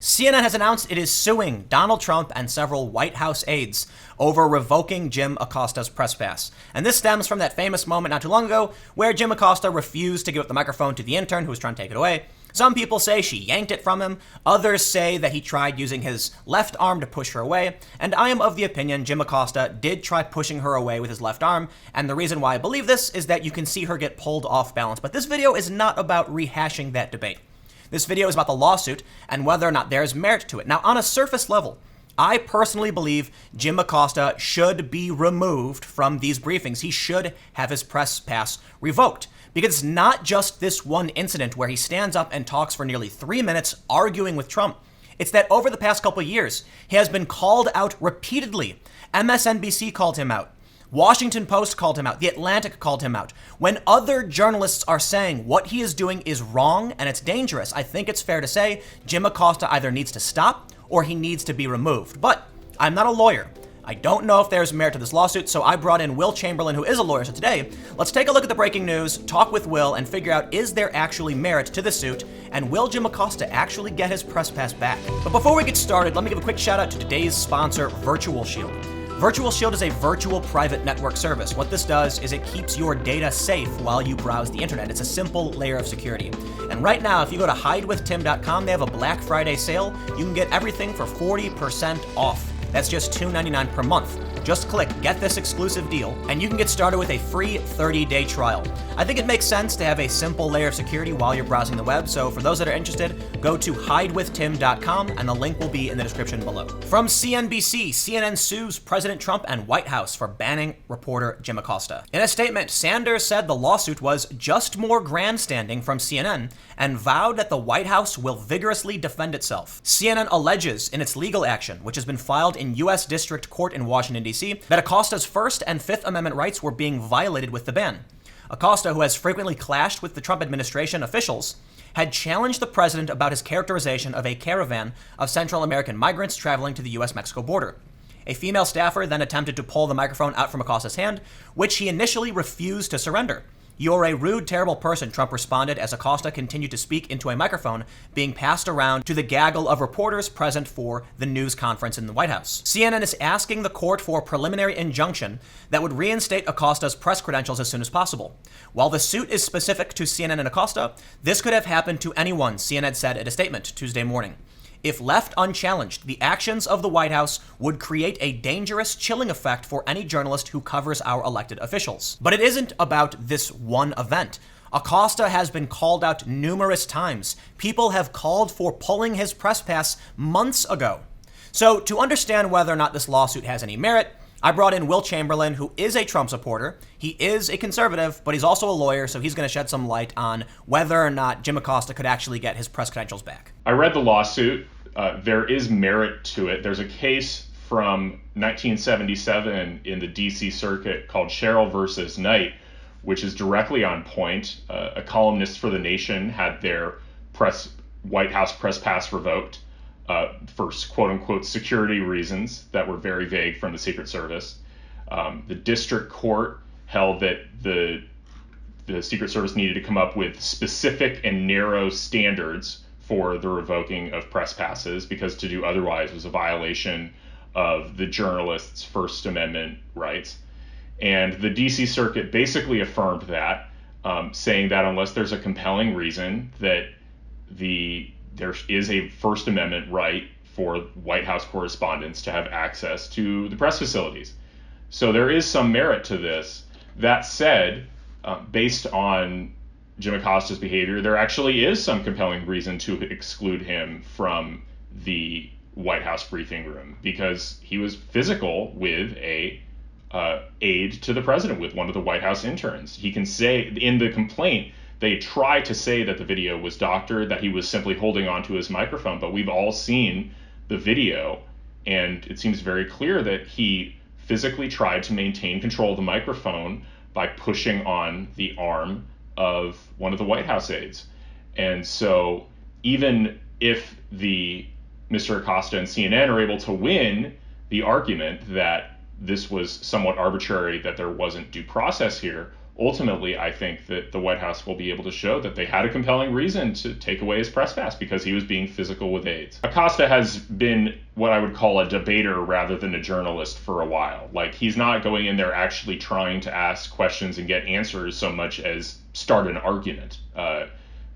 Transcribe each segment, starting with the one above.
CNN has announced it is suing Donald Trump and several White House aides over revoking Jim Acosta's press pass. And this stems from that famous moment not too long ago where Jim Acosta refused to give up the microphone to the intern who was trying to take it away. Some people say she yanked it from him. Others say that he tried using his left arm to push her away. And I am of the opinion Jim Acosta did try pushing her away with his left arm. And the reason why I believe this is that you can see her get pulled off balance. But this video is not about rehashing that debate. This video is about the lawsuit and whether or not there's merit to it. Now, on a surface level, I personally believe Jim Acosta should be removed from these briefings. He should have his press pass revoked because it's not just this one incident where he stands up and talks for nearly 3 minutes arguing with Trump. It's that over the past couple of years, he has been called out repeatedly. MSNBC called him out. Washington Post called him out. The Atlantic called him out. When other journalists are saying what he is doing is wrong and it's dangerous, I think it's fair to say Jim Acosta either needs to stop or he needs to be removed. But I'm not a lawyer. I don't know if there's merit to this lawsuit, so I brought in Will Chamberlain, who is a lawyer. So today, let's take a look at the breaking news, talk with Will, and figure out is there actually merit to the suit, and will Jim Acosta actually get his press pass back? But before we get started, let me give a quick shout out to today's sponsor, Virtual Shield. Virtual Shield is a virtual private network service. What this does is it keeps your data safe while you browse the internet. It's a simple layer of security. And right now, if you go to hidewithtim.com, they have a Black Friday sale. You can get everything for 40% off. That's just $2.99 per month. Just click Get This Exclusive Deal, and you can get started with a free 30-day trial. I think it makes sense to have a simple layer of security while you're browsing the web, so for those that are interested, go to hidewithtim.com, and the link will be in the description below. From CNBC, CNN sues President Trump and White House for banning reporter Jim Acosta. In a statement, Sanders said the lawsuit was just more grandstanding from CNN and vowed that the White House will vigorously defend itself. CNN alleges in its legal action, which has been filed in U.S. District Court in Washington, D.C., that Acosta's First and Fifth Amendment rights were being violated with the ban. Acosta, who has frequently clashed with the Trump administration officials, had challenged the president about his characterization of a caravan of Central American migrants traveling to the U.S.-Mexico border. A female staffer then attempted to pull the microphone out from Acosta's hand, which he initially refused to surrender. "You're a rude, terrible person," Trump responded as Acosta continued to speak into a microphone being passed around to the gaggle of reporters present for the news conference in the White House. CNN is asking the court for a preliminary injunction that would reinstate Acosta's press credentials as soon as possible. While the suit is specific to CNN and Acosta, this could have happened to anyone, CNN said in a statement Tuesday morning. If left unchallenged, the actions of the White House would create a dangerous chilling effect for any journalist who covers our elected officials. But it isn't about this one event. Acosta has been called out numerous times. People have called for pulling his press pass months ago. So to understand whether or not this lawsuit has any merit, I brought in Will Chamberlain, who is a Trump supporter. He is a conservative, but he's also a lawyer, so he's going to shed some light on whether or not Jim Acosta could actually get his press credentials back. I read the lawsuit. There is merit to it. There's a case from 1977 in the D.C. Circuit called Sherrill versus Knight, which is directly on point. A columnist for The Nation had their White House press pass revoked for quote-unquote security reasons that were very vague from the Secret Service. The district court held that the Secret Service needed to come up with specific and narrow standards for the revoking of press passes, because to do otherwise was a violation of the journalist's First Amendment rights. And the DC Circuit basically affirmed that, saying that unless there's a compelling reason that there is a First Amendment right for White House correspondents to have access to the press facilities. So there is some merit to this. That said, based on Jim Acosta's behavior, there actually is some compelling reason to exclude him from the White House briefing room, because he was physical with a aide to the president, with one of the White House interns. He can say in the complaint, they try to say that the video was doctored, that he was simply holding onto his microphone, but we've all seen the video, and it seems very clear that he physically tried to maintain control of the microphone by pushing on the arm of one of the White House aides. And so even if Mr. Acosta and CNN are able to win the argument that this was somewhat arbitrary, that there wasn't due process here, ultimately, I think that the White House will be able to show that they had a compelling reason to take away his press pass because he was being physical with aides. Acosta has been what I would call a debater rather than a journalist for a while. Like, he's not going in there actually trying to ask questions and get answers so much as start an argument.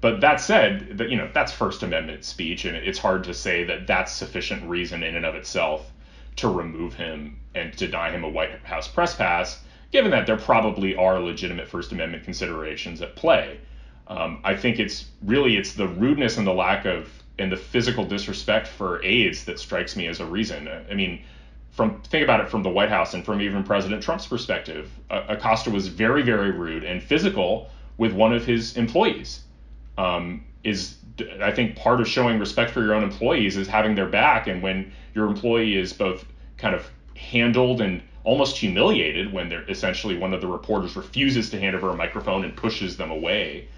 But that said, that's First Amendment speech, and it's hard to say that that's sufficient reason in and of itself to remove him and deny him a White House press pass, given that there probably are legitimate First Amendment considerations at play. I think it's the rudeness and the lack of, and the physical disrespect for aides that strikes me as a reason. I mean, think about it from the White House and from even President Trump's perspective. Acosta was very, very rude and physical with one of his employees. I think part of showing respect for your own employees is having their back, and when your employee is both kind of handled and almost humiliated when they're essentially one of the reporters refuses to hand over a microphone and pushes them away,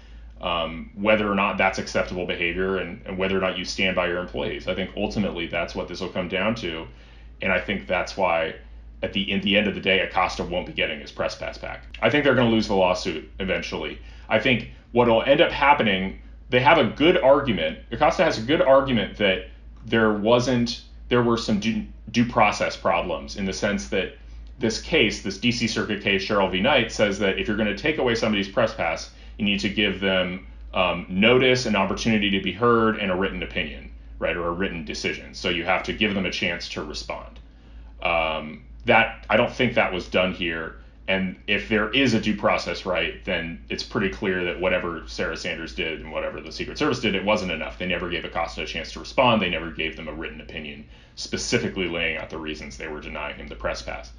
whether or not that's acceptable behavior and whether or not you stand by your employees. I think ultimately that's what this will come down to. And I think that's why at the end of the day, Acosta won't be getting his press pass back. I think they're going to lose the lawsuit eventually. I think what will end up happening, they have a good argument. Acosta has a good argument that there were some due process problems, in the sense that this DC Circuit case, Cheryl v. Knight, says that if you're going to take away somebody's press pass, you need to give them notice, an opportunity to be heard, and a written opinion, right, or a written decision. So you have to give them a chance to respond. That I don't think that was done here. And if there is a due process right, then it's pretty clear that whatever Sarah Sanders did and whatever the Secret Service did, it wasn't enough. They never gave Acosta a chance to respond. They never gave them a written opinion specifically laying out the reasons they were denying him the press pass.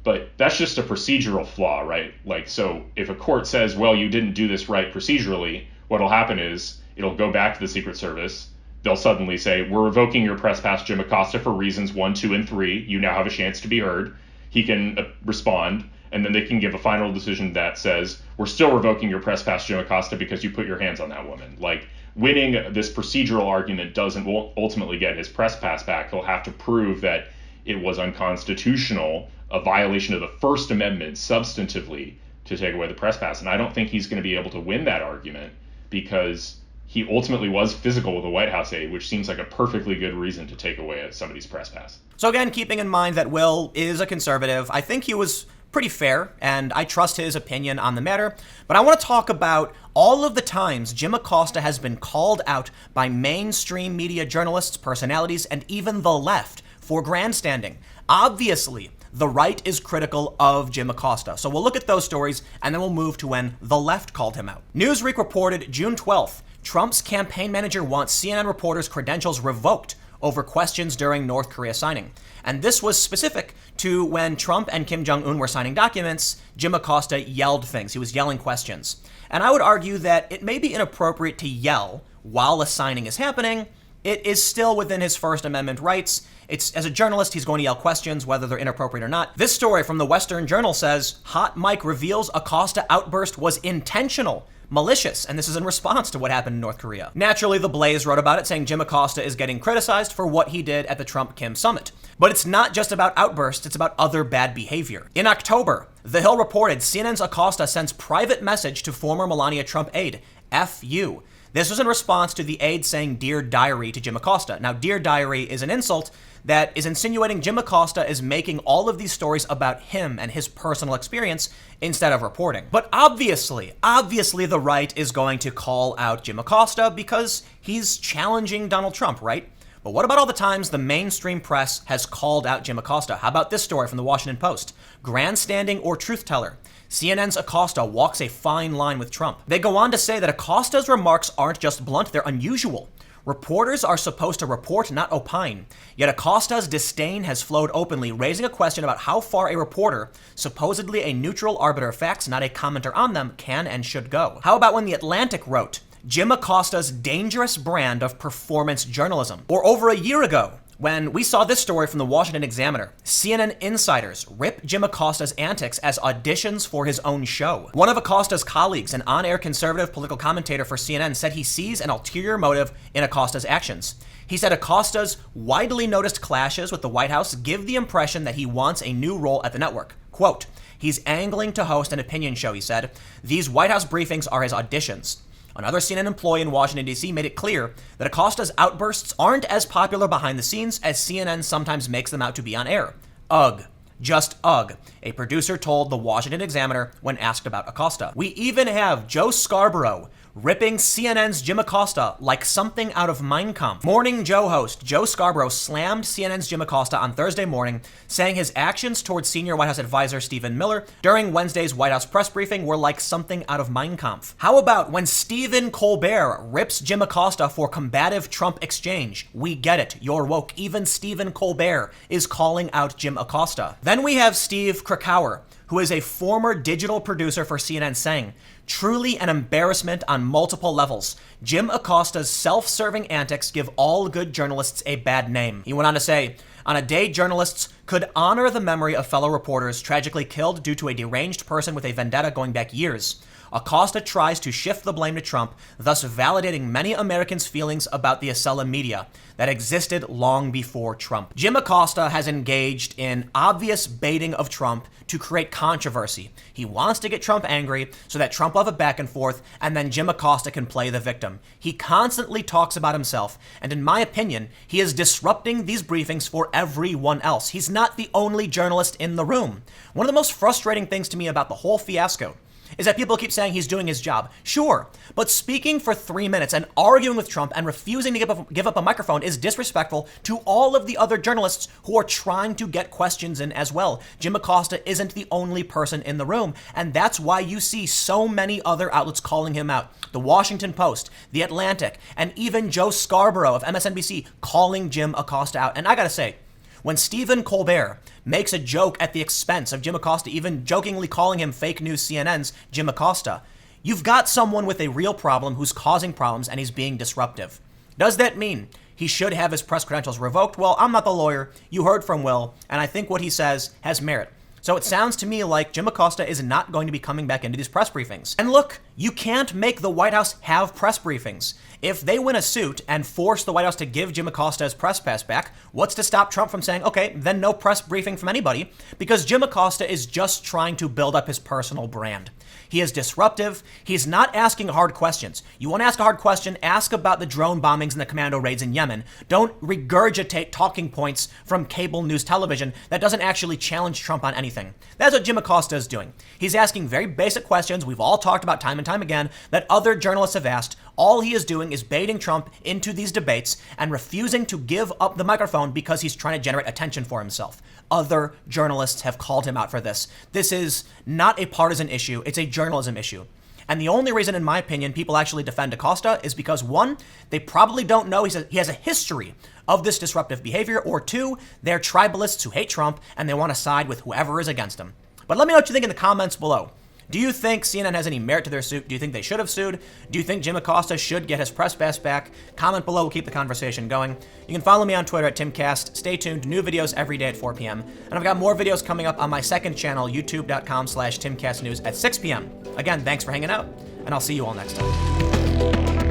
But that's just a procedural flaw, right? Like, so if a court says, well, you didn't do this right procedurally, what'll happen is it'll go back to the Secret Service. They'll suddenly say, we're revoking your press pass, Jim Acosta, for reasons 1, 2, and 3. You now have a chance to be heard. He can respond. And then they can give a final decision that says, we're still revoking your press pass, Jim Acosta, because you put your hands on that woman. Like, winning this procedural argument won't ultimately get his press pass back. He'll have to prove that it was unconstitutional, a violation of the First Amendment substantively, to take away the press pass. And I don't think he's going to be able to win that argument, because he ultimately was physical with a White House aide, which seems like a perfectly good reason to take away somebody's press pass. So again, keeping in mind that Will is a conservative, I think he was pretty fair, and I trust his opinion on the matter. But I want to talk about all of the times Jim Acosta has been called out by mainstream media journalists, personalities, and even the left for grandstanding. Obviously, the right is critical of Jim Acosta. So we'll look at those stories, and then we'll move to when the left called him out. Newsweek reported June 12th, Trump's campaign manager wants CNN reporters' credentials revoked over questions during North Korea signing. And this was specific to when Trump and Kim Jong-un were signing documents. Jim Acosta yelled things. He was yelling questions. And I would argue that it may be inappropriate to yell while a signing is happening. It is still within his First Amendment rights. As a journalist, he's going to yell questions, whether they're inappropriate or not. This story from the Western Journal says, Hot Mike reveals Acosta outburst was intentional, malicious, and this is in response to what happened in North Korea. Naturally, The Blaze wrote about it, saying Jim Acosta is getting criticized for what he did at the Trump-Kim summit. But it's not just about outbursts, it's about other bad behavior. In October, The Hill reported CNN's Acosta sends private message to former Melania Trump aide, F you. This was in response to the aide saying Dear Diary to Jim Acosta. Now, Dear Diary is an insult that is insinuating Jim Acosta is making all of these stories about him and his personal experience instead of reporting. But obviously the right is going to call out Jim Acosta because he's challenging Donald Trump, right? But what about all the times the mainstream press has called out Jim Acosta? How about this story from the Washington Post? Grandstanding or truth teller? CNN's Acosta walks a fine line with Trump. They go on to say that Acosta's remarks aren't just blunt, they're unusual. Reporters are supposed to report, not opine. Yet Acosta's disdain has flowed openly, raising a question about how far a reporter, supposedly a neutral arbiter of facts, not a commenter on them, can and should go. How about when The Atlantic wrote, Jim Acosta's dangerous brand of performance journalism? Or over a year ago, when we saw this story from the Washington Examiner, CNN insiders rip Jim Acosta's antics as auditions for his own show. One of Acosta's colleagues, an on-air conservative political commentator for CNN, said he sees an ulterior motive in Acosta's actions. He said Acosta's widely noticed clashes with the White House give the impression that he wants a new role at the network. Quote, he's angling to host an opinion show, he said. These White House briefings are his auditions. Another CNN employee in Washington, D.C. made it clear that Acosta's outbursts aren't as popular behind the scenes as CNN sometimes makes them out to be on air. Ugh. Just ugh, a producer told the Washington Examiner when asked about Acosta. We even have Joe Scarborough ripping CNN's Jim Acosta like something out of Mein Kampf. Morning Joe host Joe Scarborough slammed CNN's Jim Acosta on Thursday morning, saying his actions towards senior White House advisor Stephen Miller during Wednesday's White House press briefing were like something out of Mein Kampf. How about when Stephen Colbert rips Jim Acosta for combative Trump exchange? We get it, you're woke. Even Stephen Colbert is calling out Jim Acosta. Then we have Steve Krakauer, who is a former digital producer for CNN, saying, truly an embarrassment on multiple levels. Jim Acosta's self-serving antics give all good journalists a bad name. He went on to say, on a day journalists could honor the memory of fellow reporters tragically killed due to a deranged person with a vendetta going back years, Acosta tries to shift the blame to Trump, thus validating many Americans' feelings about the Acela media that existed long before Trump. Jim Acosta has engaged in obvious baiting of Trump to create controversy. He wants to get Trump angry so that Trump will have a back and forth, and then Jim Acosta can play the victim. He constantly talks about himself, and in my opinion, he is disrupting these briefings for everyone else. He's not the only journalist in the room. One of the most frustrating things to me about the whole fiasco is that people keep saying he's doing his job. Sure, but speaking for 3 minutes and arguing with Trump and refusing to give up a microphone is disrespectful to all of the other journalists who are trying to get questions in as well. Jim Acosta isn't the only person in the room, and that's why you see so many other outlets calling him out. The Washington Post, The Atlantic, and even Joe Scarborough of MSNBC calling Jim Acosta out. And I gotta say, when Stephen Colbert makes a joke at the expense of Jim Acosta, even jokingly calling him fake news CNN's Jim Acosta, you've got someone with a real problem who's causing problems and he's being disruptive. Does that mean he should have his press credentials revoked? Well, I'm not the lawyer. You heard from Will, and I think what he says has merit. So it sounds to me like Jim Acosta is not going to be coming back into these press briefings. And look, you can't make the White House have press briefings. If they win a suit and force the White House to give Jim Acosta his press pass back, what's to stop Trump from saying, okay, then no press briefing from anybody? Because Jim Acosta is just trying to build up his personal brand. He is disruptive. He's not asking hard questions. You want to ask a hard question? Ask about the drone bombings and the commando raids in Yemen. Don't regurgitate talking points from cable news television that doesn't actually challenge Trump on anything. That's what Jim Acosta is doing. He's asking very basic questions we've all talked about time and time again that other journalists have asked. All he is doing is baiting Trump into these debates and refusing to give up the microphone because he's trying to generate attention for himself. Other journalists have called him out for this. This is not a partisan issue. It's a journalism issue. And the only reason, in my opinion, people actually defend Acosta is because, one, they probably don't know he has a history of this disruptive behavior, or two, they're tribalists who hate Trump and they want to side with whoever is against him. But let me know what you think in the comments below. Do you think CNN has any merit to their suit? Do you think they should have sued? Do you think Jim Acosta should get his press pass back? Comment below. We'll keep the conversation going. You can follow me on Twitter at TimCast. Stay tuned. New videos every day at 4 p.m. And I've got more videos coming up on my second channel, youtube.com/TimCastNews at 6 p.m. Again, thanks for hanging out, and I'll see you all next time.